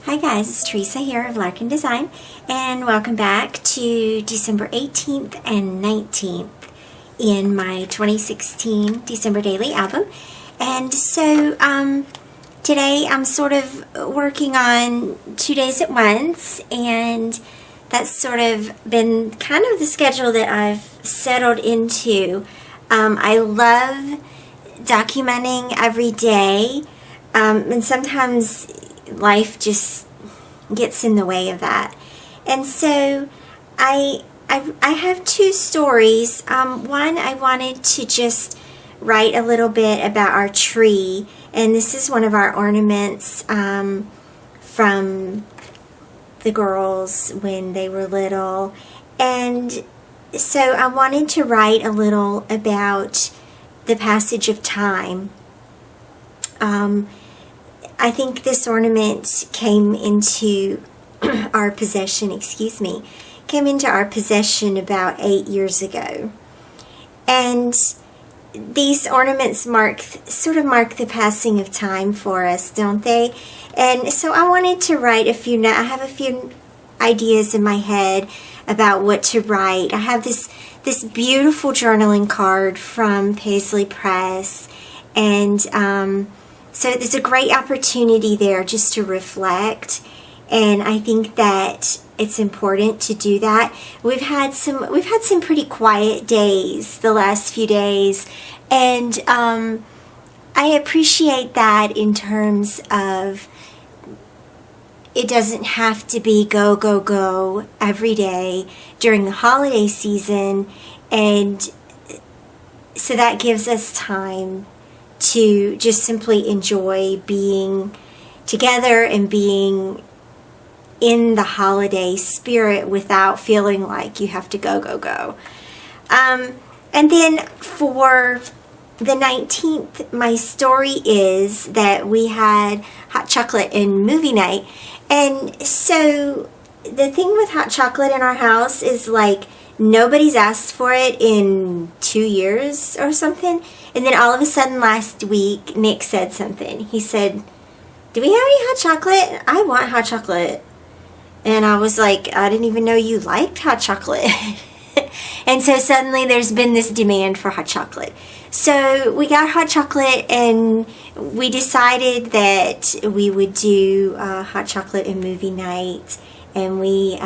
Hi guys, it's Theresa here of Larkin Design, and welcome back to December 18th and 19th in my 2016 December Daily album. And so today I'm sort of working on 2 days at once, and that's sort of been kind of the schedule that I've settled into. I love documenting every day, and sometimes life just gets in the way of that. And so I have two stories. One, I wanted to just write a little bit about our tree, and this is one of our ornaments from the girls when they were little. And so I wanted to write a little about the passage of time. I think this ornament came into our possession, came into our possession about 8 years ago. And these ornaments sort of mark the passing of time for us, don't they? And so I wanted to write I have a few ideas in my head about what to write. I have this beautiful journaling card from Paisley Press, and so there's a great opportunity there just to reflect, and I think that it's important to do that. We've had some pretty quiet days the last few days, and I appreciate that in terms of it doesn't have to be go, go, go every day during the holiday season, and so that gives us time to just simply enjoy being together and being in the holiday spirit without feeling like you have to go, go, go. And then for the 19th, my story is that we had hot chocolate and movie night. And so the thing with hot chocolate in our house is like nobody's asked for it in 2 years or something. And then all of a sudden last week, Nick said something. He said, "Do we have any hot chocolate? I want hot chocolate." And I was like, "I didn't even know you liked hot chocolate." And so suddenly there's been this demand for hot chocolate. So we got hot chocolate, and we decided that we would do hot chocolate and movie night. And we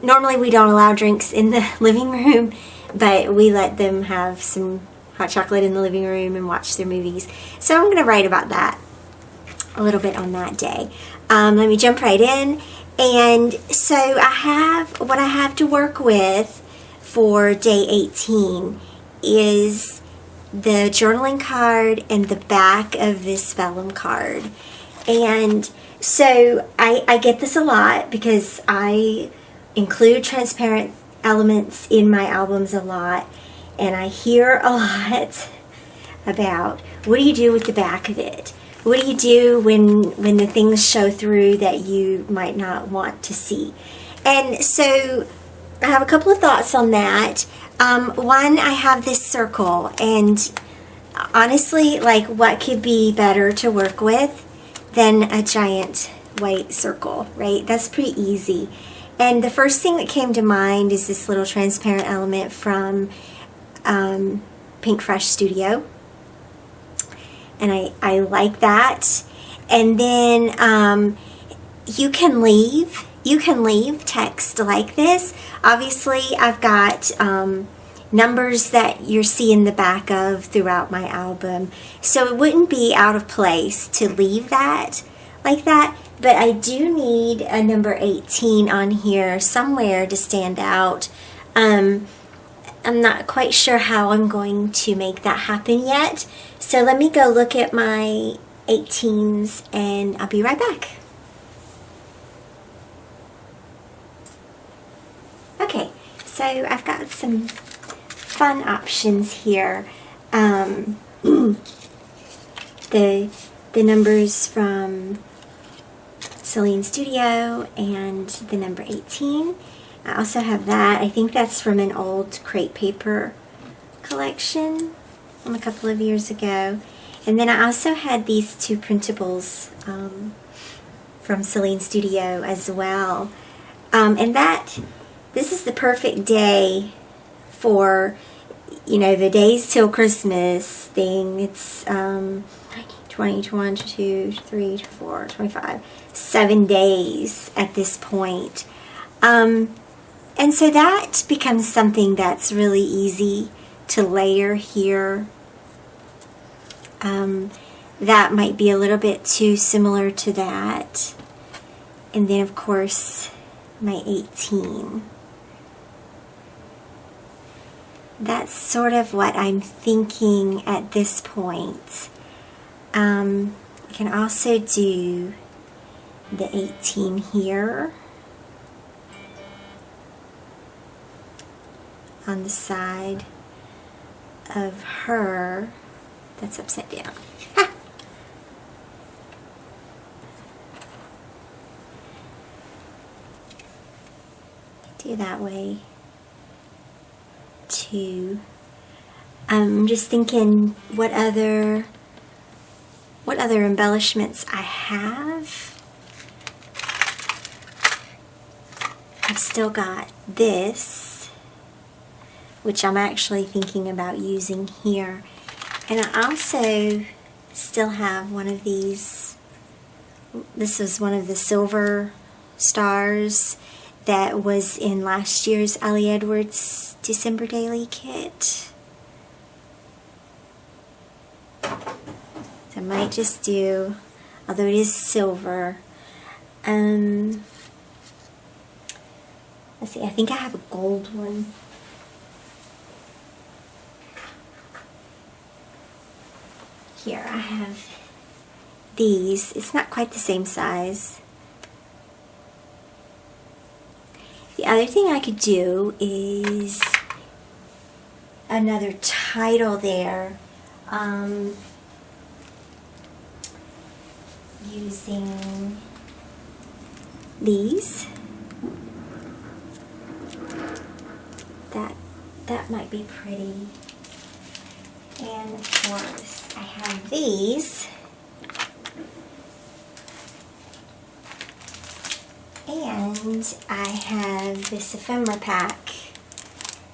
normally we don't allow drinks in the living room, but we let them have some hot chocolate in the living room and watch their movies. So I'm going to write about that a little bit on that day. Let me jump right in. And so what I have to work with for day 18 is the journaling card and the back of this vellum card. And so I get this a lot because I include transparent elements in my albums a lot, and I hear a lot about what do you do with the back of it? What do you do when the things show through that you might not want to see? And so I have a couple of thoughts on that. One, I have this circle, and honestly, like, what could be better to work with than a giant white circle, right? That's pretty easy. And the first thing that came to mind is this little transparent element from Pink Fresh Studio. And I like that. And then you can leave text like this. Obviously, I've got numbers that you're seeing the back of throughout my album, so it wouldn't be out of place to leave that like that. But I do need a number 18 on here somewhere to stand out. I'm not quite sure how I'm going to make that happen yet. So let me go look at my 18s, and I'll be right back. Okay, so I've got some fun options here. The numbers from Celine Studio and the number 18. I also have that. I think that's from an old crepe paper collection from a couple of years ago. And then I also had these two printables from Celine Studio as well. And this is the perfect day for, the days till Christmas thing. It's 21, 22, 23, 24, 25, 7 days at this point. And so that becomes something that's really easy to layer here. That might be a little bit too similar to that. And then, of course, my 18. That's sort of what I'm thinking at this point. I can also do the 18 here on the side of her. That's upside down. Do that way too. I'm just thinking what other embellishments I have. I've still got this, which I'm actually thinking about using here. And I also still have one of these. This was one of the silver stars that was in last year's Ali Edwards December Daily kit. So I might just do, although it is silver, let's see, I think I have a gold one. Here I have these. It's not quite the same size. The other thing I could do is another title there, using these. That might be pretty. And of course, I have these. And I have this ephemera pack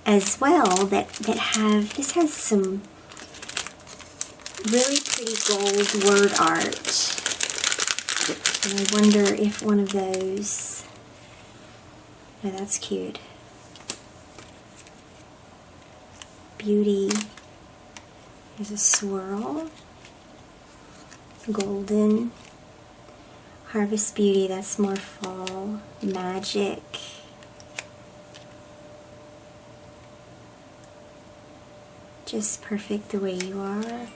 as well this has some really pretty gold word art. And I wonder if one of those, oh, that's cute. Beauty, there's a swirl, golden, Harvest Beauty, that's more fall, Magic, just perfect the way you are,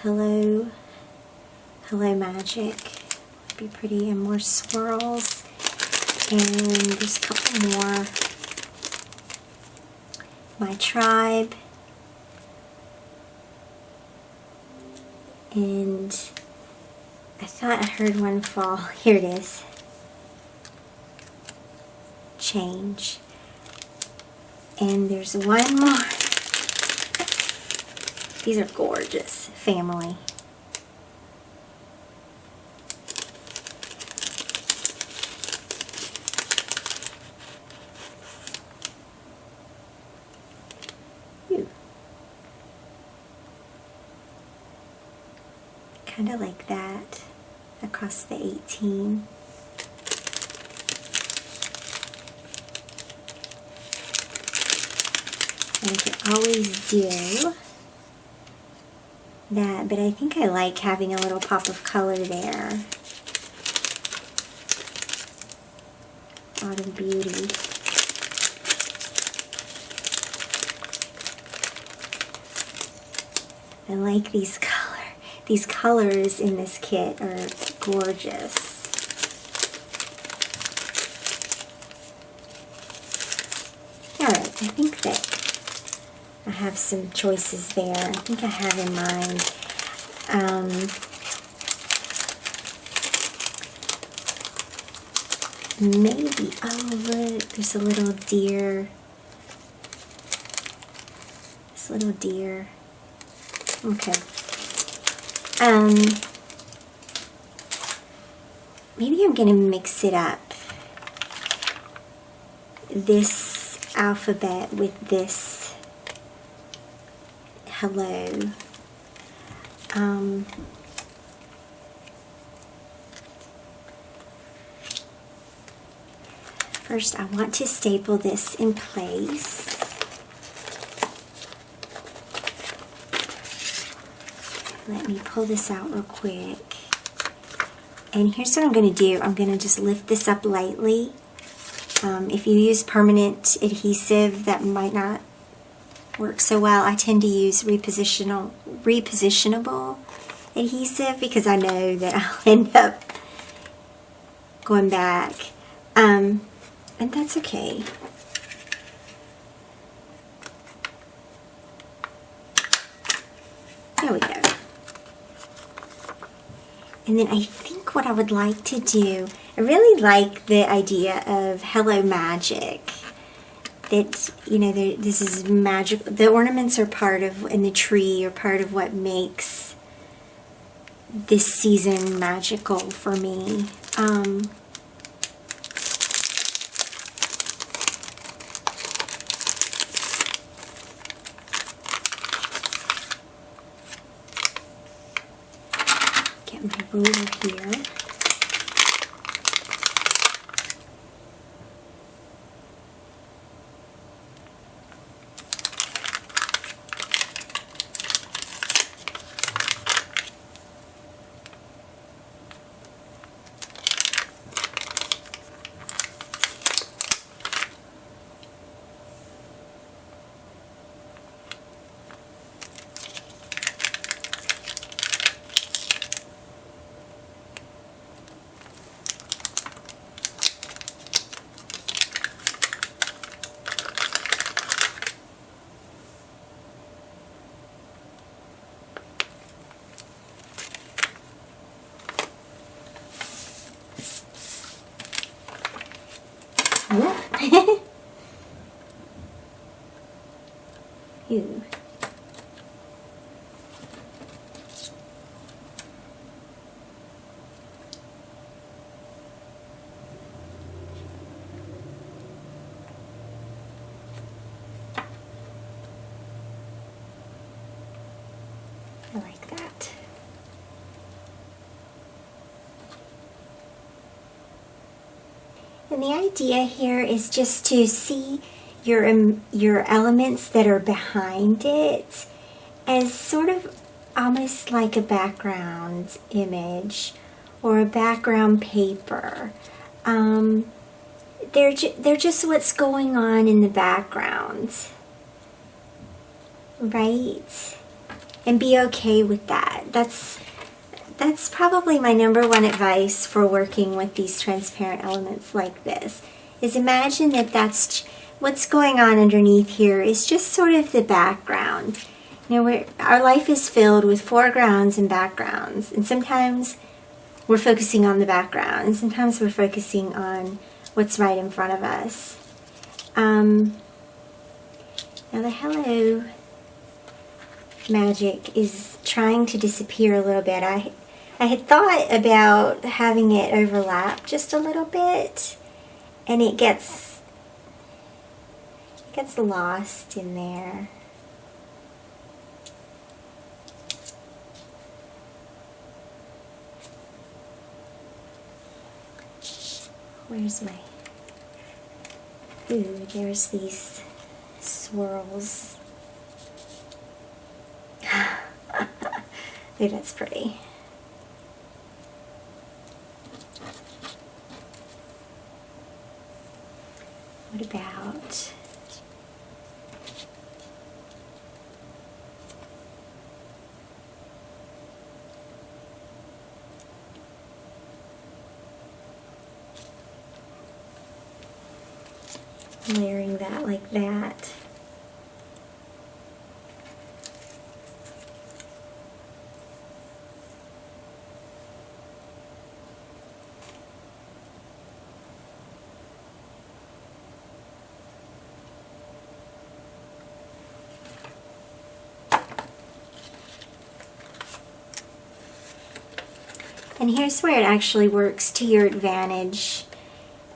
Hello Magic, would be pretty, and more swirls, and just a couple more, My Tribe, and I thought I heard one fall. Here it is. Change. And there's one more. These are gorgeous. Family. Kind of like that across the 18. And I could always do that, but I think I like having a little pop of color there. Autumn Beauty. I like these colors. These colors in this kit are gorgeous. Alright, I think that I have some choices there. I think I have in mind. Maybe, oh look, there's a little deer. This little deer. Okay. maybe I'm going to mix it up. This alphabet with this hello. First, I want to staple this in place. Let me pull this out real quick. And here's what I'm going to do. I'm going to just lift this up lightly. If you use permanent adhesive, that might not work so well. I tend to use repositionable adhesive because I know that I'll end up going back. And that's okay. There we go. And then I think what I would like to do, I really like the idea of Hello Magic. That, you know, this is magic. The ornaments are part of, and the tree are part of what makes this season magical for me. Get my ruler here. Ew. I like that. And the idea here is just to see your elements that are behind it as sort of almost like a background image or a background paper. They're just what's going on in the background, right? And be okay with that. That's probably my number one advice for working with these transparent elements like this, is imagine that that's what's going on underneath here is just sort of the background. You know, our life is filled with foregrounds and backgrounds, and sometimes we're focusing on the background, and sometimes we're focusing on what's right in front of us. Now the Hello Magic is trying to disappear a little bit. I had thought about having it overlap just a little bit, and it gets lost in there. Where's my... Ooh, there's these swirls. Ooh, that's pretty. What about... layering that like that. And here's where it actually works to your advantage,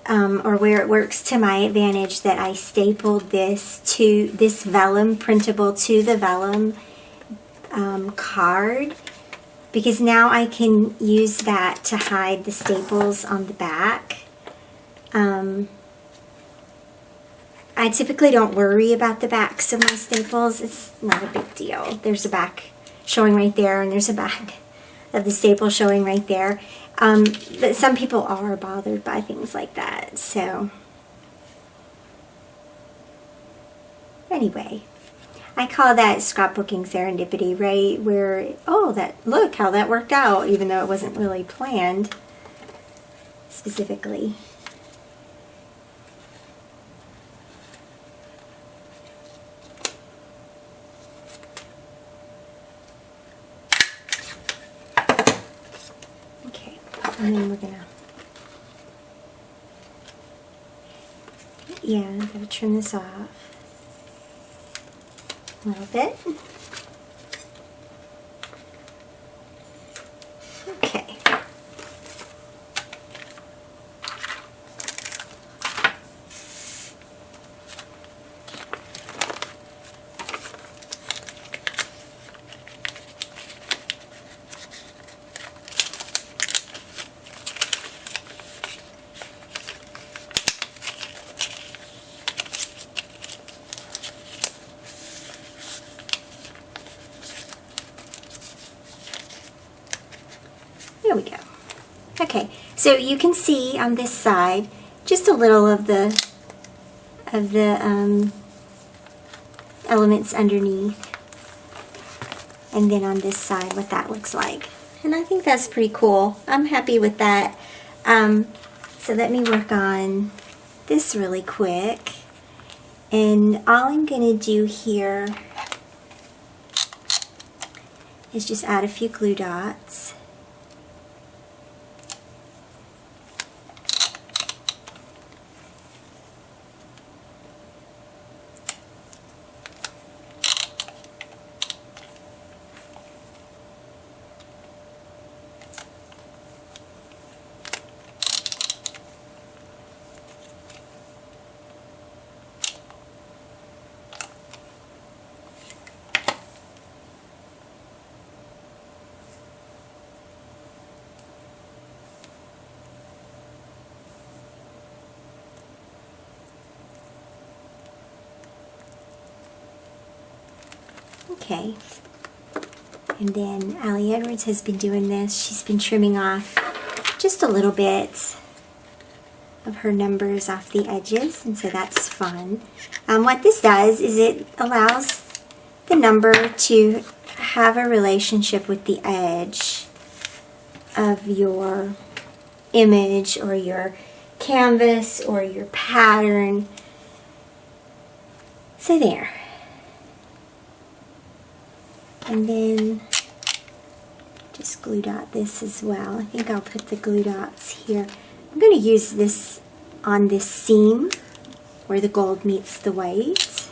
or where it works to my advantage, that I stapled this vellum printable to the vellum card, because now I can use that to hide the staples on the back. I typically don't worry about the backs of my staples. It's not a big deal. There's a back showing right there, and there's a back of the staple showing right there. But some people are bothered by things like that. So anyway, I call that scrapbooking serendipity, right? Where, oh, look how that worked out, even though it wasn't really planned specifically. And then we're gonna, I'm gonna trim this off a little bit. Okay. There we go. Okay, so you can see on this side just a little of the elements underneath, and then on this side what that looks like. And I think that's pretty cool. I'm happy with that. So let me work on this really quick. And all I'm going to do here is just add a few glue dots. Okay, and then Allie Edwards has been doing this. She's been trimming off just a little bit of her numbers off the edges, and so that's fun. What this does is it allows the number to have a relationship with the edge of your image or your canvas or your pattern. So there. And then just glue dot this as well. I think I'll put the glue dots here. I'm going to use this on this seam where the gold meets the white.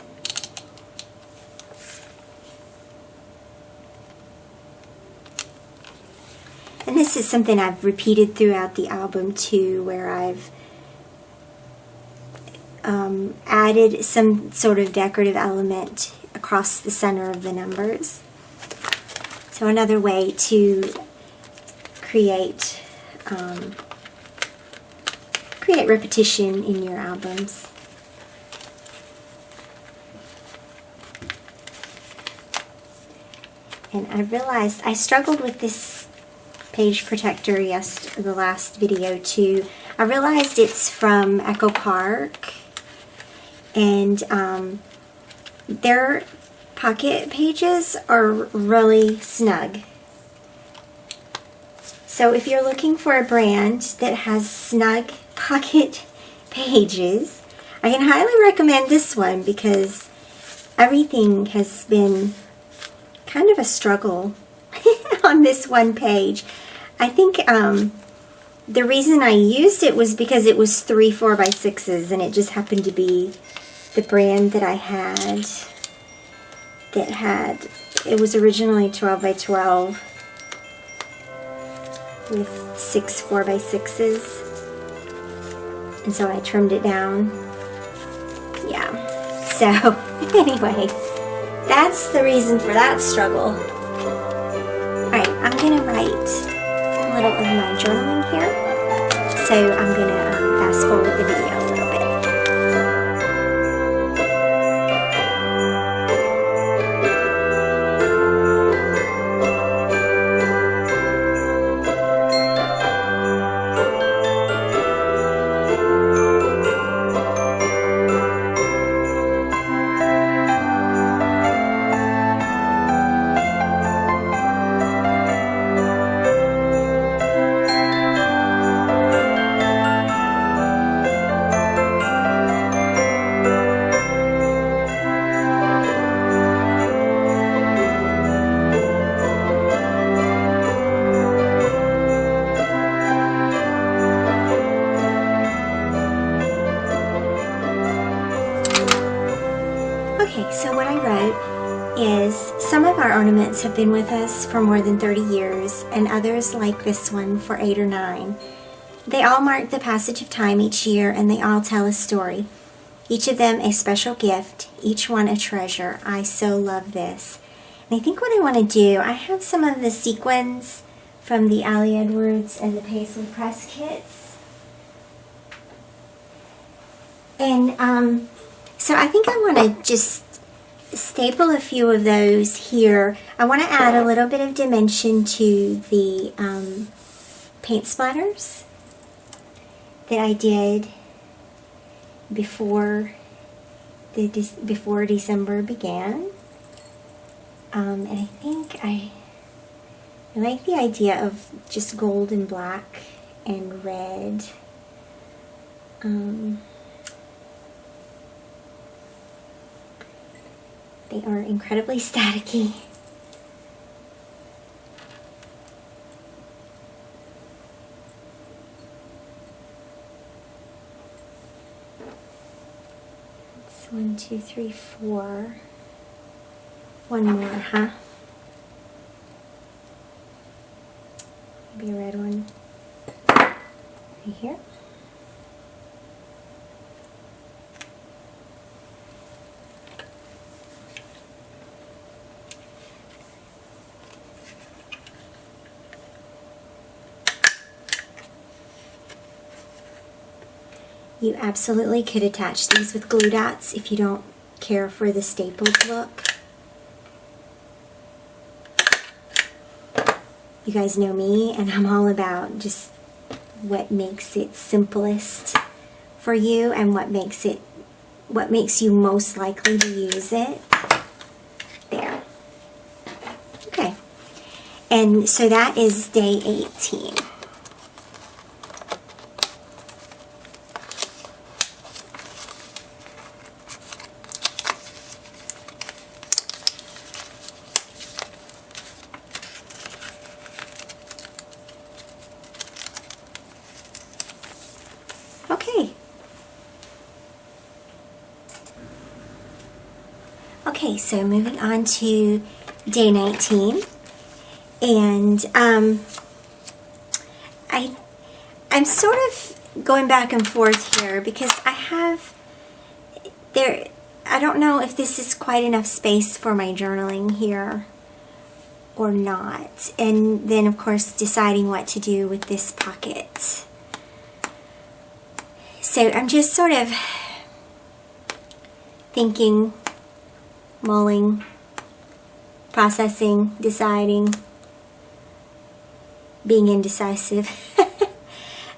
And this is something I've repeated throughout the album too, where I've added some sort of decorative element across the center of the numbers. So another way to create repetition in your albums. And I realized I struggled with this page protector the last video too. I realized it's from Echo Park, and their pocket pages are really snug. So if you're looking for a brand that has snug pocket pages, I can highly recommend this one, because everything has been kind of a struggle on this one page. I think the reason I used it was because it was 3 4x6s, and it just happened to be the brand that I had it was originally 12 by 12. with 6 4x6s. And so I trimmed it down. Yeah. So, anyway, that's the reason for that struggle. Alright, I'm going to write a little of my journaling here. So I'm going to fast forward the video a little bit. Okay, so what I wrote is, some of our ornaments have been with us for more than 30 years, and others, like this one, for 8 or 9. They all mark the passage of time each year, and they all tell a story. Each of them a special gift, each one a treasure. I so love this. And I think what I want to do, I have some of the sequins from the Ali Edwards and the Paisley Press kits. And so I think I want to just staple a few of those here. I want to add a little bit of dimension to the paint splatters that I did before December began. And I think I like the idea of just gold and black and red. They are incredibly staticky. It's 1, 2, 3, 4. One more, huh? Maybe a red one. Right here. You absolutely could attach these with glue dots if you don't care for the stapled look. You guys know me, and I'm all about just what makes it simplest for you and what makes you most likely to use it. There. Okay. And so that is day 18. Okay. Okay, so moving on to day 19. And I'm sort of going back and forth here because I don't know if this is quite enough space for my journaling here or not. And then of course deciding what to do with this pocket. So I'm just sort of thinking, mulling, processing, deciding, being indecisive.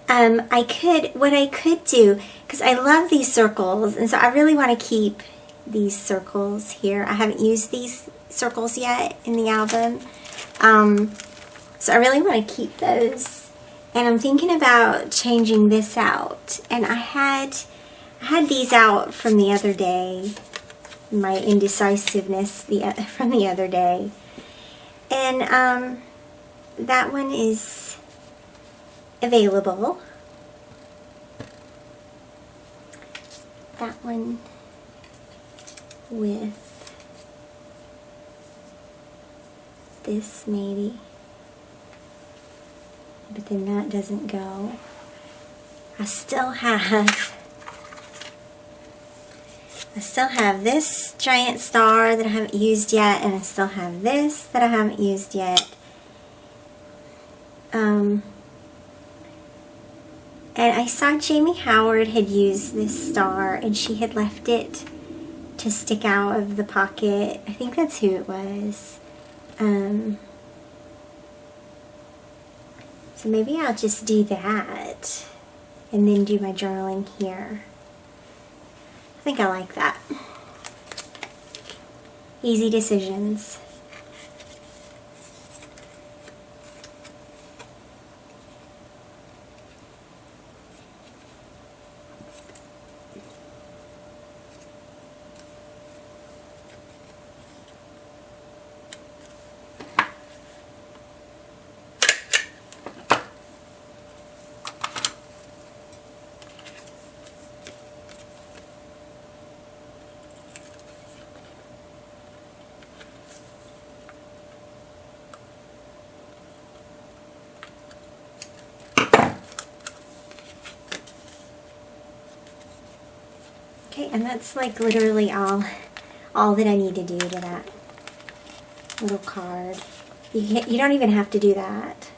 What I could do, because I love these circles, and so I really want to keep these circles here. I haven't used these circles yet in the album, so I really want to keep those. And I'm thinking about changing this out. And I had these out from the other day, my indecisiveness from the other day. And that one is available. That one with this maybe. but then that doesn't go. I still have this giant star that I haven't used yet, and I still have this that I haven't used yet. And I saw Jamie Howard had used this star, and she had left it to stick out of the pocket. I think that's who it was. So maybe I'll just do that and then do my journaling here. I think I like that. Easy decisions. Okay, and that's like literally all that I need to do to that little card. You don't even have to do that.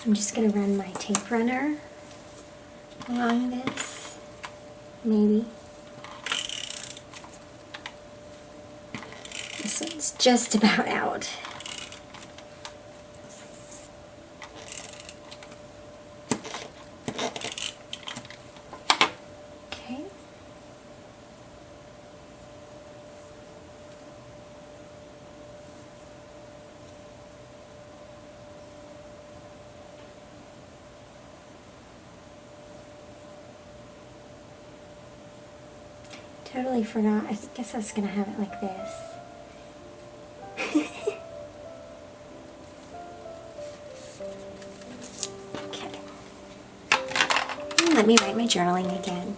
I'm just going to run my tape runner along this, maybe. This one's just about out. Okay. Totally forgot. I guess I was going to have it like this. Okay. And let me write my journaling again.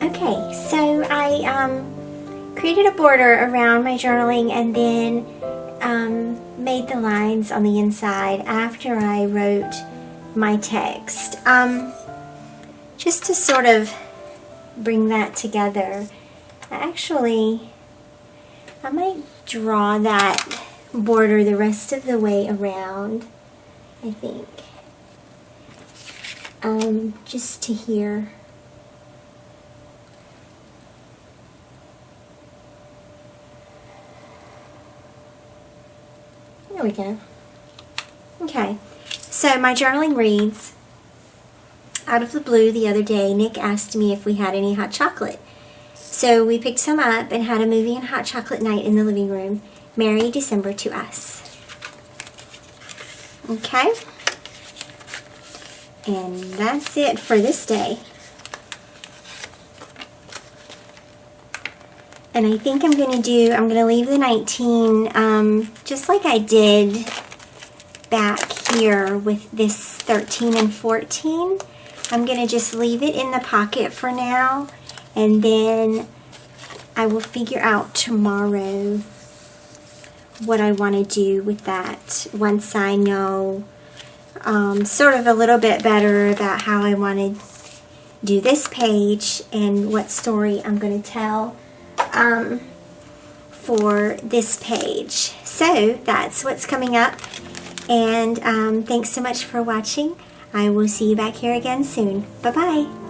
Okay, so I created a border around my journaling and then made the lines on the inside after I wrote my text. Just to sort of bring that together, I might draw that border the rest of the way around, I think. Just to here. There we go. Okay, so my journaling reads, out of the blue the other day, Nick asked me if we had any hot chocolate. So we picked some up and had a movie and hot chocolate night in the living room. Merry December to us. Okay. And that's it for this day. And I think I'm going to leave the 19, just like I did back here with this 13 and 14. I'm going to just leave it in the pocket for now, and then I will figure out tomorrow what I want to do with that once I know sort of a little bit better about how I want to do this page and what story I'm going to tell for this page. So that's what's coming up, and thanks so much for watching. I will see you back here again soon. Bye-bye.